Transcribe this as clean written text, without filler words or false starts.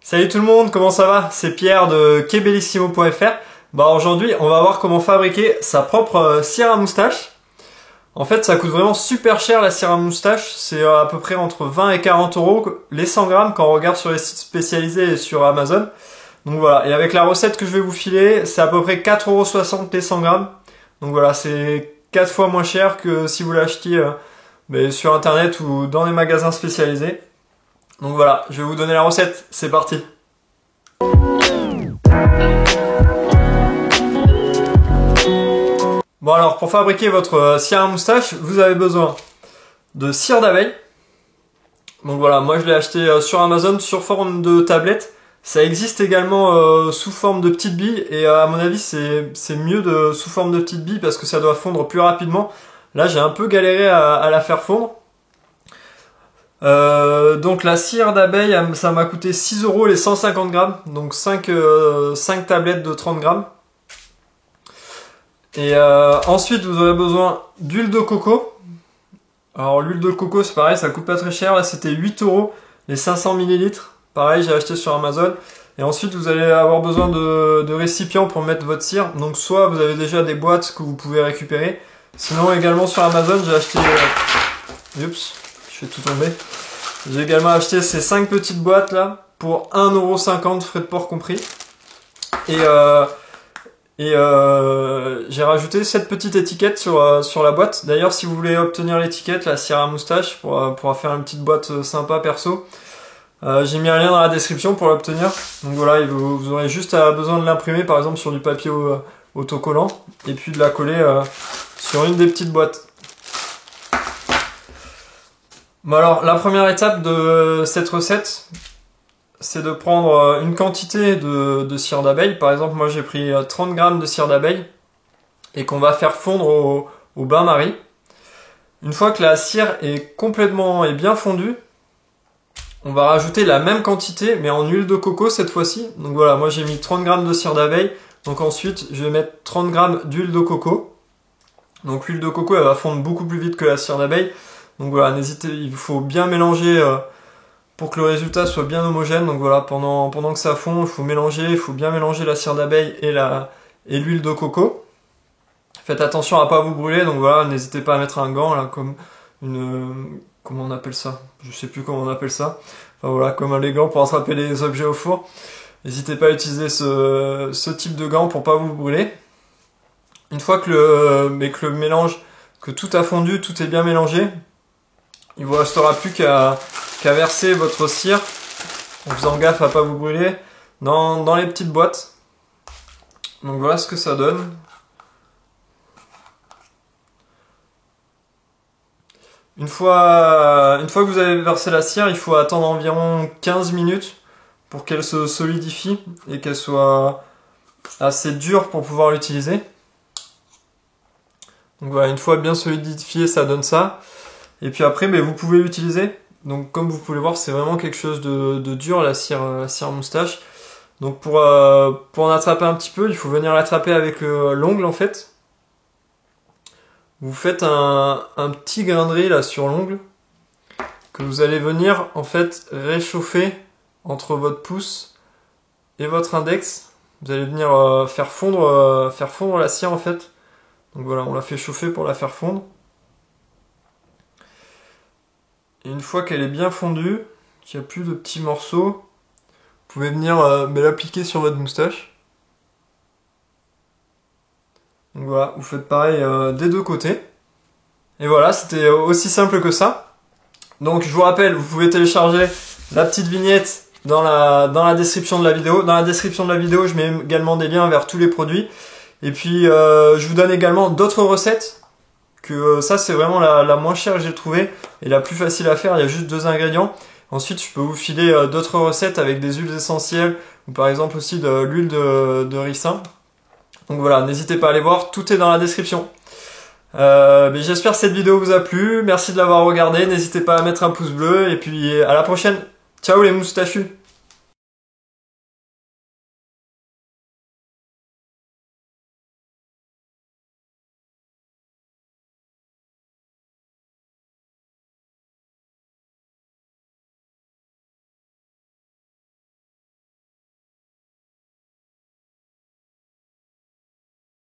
Salut tout le monde, comment ça va? C'est Pierre de Kebellissimo.fr. Aujourd'hui, on va voir comment fabriquer sa propre cire à moustache. En fait, ça coûte vraiment super cher la cire à moustache. C'est à peu près entre 20 et 40 euros les 100 grammes quand on regarde sur les sites spécialisés et sur Amazon. Donc voilà, et avec la recette que je vais vous filer, c'est à peu près 4,60 € les 100 grammes. Donc voilà, c'est 4 fois moins cher que si vous l'achetiez sur internet ou dans les magasins spécialisés. Donc voilà, je vais vous donner la recette, c'est parti. Bon alors, pour fabriquer votre cire à moustache, vous avez besoin de cire d'abeille. Donc voilà, moi je l'ai acheté sur Amazon sur forme de tablette. Ça existe également sous forme de petites billes et à mon avis c'est mieux sous forme de petites billes parce que ça doit fondre plus rapidement. Là j'ai un peu galéré à la faire fondre. Donc la cire d'abeille, ça m'a coûté 6 € les 150 grammes, donc 5 tablettes de 30 grammes. Et ensuite vous aurez besoin d'huile de coco. Alors l'huile de coco c'est pareil, ça coûte pas très cher, là c'était 8 € les 500 ml. Pareil, j'ai acheté sur Amazon. Et ensuite vous allez avoir besoin de récipients pour mettre votre cire. Donc soit vous avez déjà des boîtes que vous pouvez récupérer. Sinon également sur Amazon j'ai acheté... Oups, je fais tout tomber. J'ai également acheté ces 5 petites boîtes là pour 1,50 € frais de port compris. Et j'ai rajouté cette petite étiquette sur la boîte. D'ailleurs, si vous voulez obtenir l'étiquette, la cire à moustache, pour faire une petite boîte sympa perso, j'ai mis un lien dans la description pour l'obtenir. Donc voilà, vous aurez juste besoin de l'imprimer par exemple sur du papier autocollant et puis de la coller sur une des petites boîtes. Bon alors, la première étape de cette recette, c'est de prendre une quantité de cire d'abeille. Par exemple, moi j'ai pris 30 grammes de cire d'abeille et qu'on va faire fondre au bain-marie. Une fois que la cire est complètement et bien fondue, on va rajouter la même quantité mais en huile de coco cette fois-ci. Donc voilà, moi j'ai mis 30 grammes de cire d'abeille. Donc ensuite, je vais mettre 30 grammes d'huile de coco. Donc l'huile de coco, elle va fondre beaucoup plus vite que la cire d'abeille. Donc voilà, il faut bien mélanger pour que le résultat soit bien homogène. Donc voilà, pendant que ça fond, il faut bien mélanger la cire d'abeille et l'huile de coco. Faites attention à pas vous brûler, donc voilà, n'hésitez pas à mettre un gant là, comme comment on appelle ça? Je sais plus comment on appelle ça. Enfin voilà, comme les gants pour attraper les objets au four. N'hésitez pas à utiliser ce type de gants pour pas vous brûler. Une fois que le mélange, que tout a fondu, tout est bien mélangé, il vous restera plus qu'à verser votre cire, en faisant gaffe à pas vous brûler, dans les petites boîtes. Donc voilà ce que ça donne. Une fois que vous avez versé la cire, il faut attendre environ 15 minutes pour qu'elle se solidifie et qu'elle soit assez dure pour pouvoir l'utiliser. Donc voilà, une fois bien solidifiée, ça donne ça. Et puis après, vous pouvez l'utiliser. Donc comme vous pouvez le voir, c'est vraiment quelque chose de dur, la cire moustache. Donc pour en attraper un petit peu, il faut venir l'attraper avec l'ongle en fait. Vous faites un petit grain de riz là sur l'ongle que vous allez venir en fait réchauffer entre votre pouce et votre index. Vous allez venir faire fondre la cire en fait. Donc voilà, on la fait chauffer pour la faire fondre. Et une fois qu'elle est bien fondue, qu'il n'y a plus de petits morceaux, vous pouvez venir l'appliquer sur votre moustache. Donc voilà, vous faites pareil des deux côtés. Et voilà, c'était aussi simple que ça. Donc je vous rappelle, vous pouvez télécharger la petite vignette dans la description de la vidéo. Dans la description de la vidéo, je mets également des liens vers tous les produits. Et puis je vous donne également d'autres recettes. Que ça c'est vraiment la moins chère que j'ai trouvée et la plus facile à faire, il y a juste 2 ingrédients. Ensuite je peux vous filer d'autres recettes avec des huiles essentielles ou par exemple aussi de l'huile de ricin. Donc voilà, n'hésitez pas à aller voir, tout est dans la description. J'espère que cette vidéo vous a plu, merci de l'avoir regardé, n'hésitez pas à mettre un pouce bleu et puis à la prochaine. Ciao les moustachus!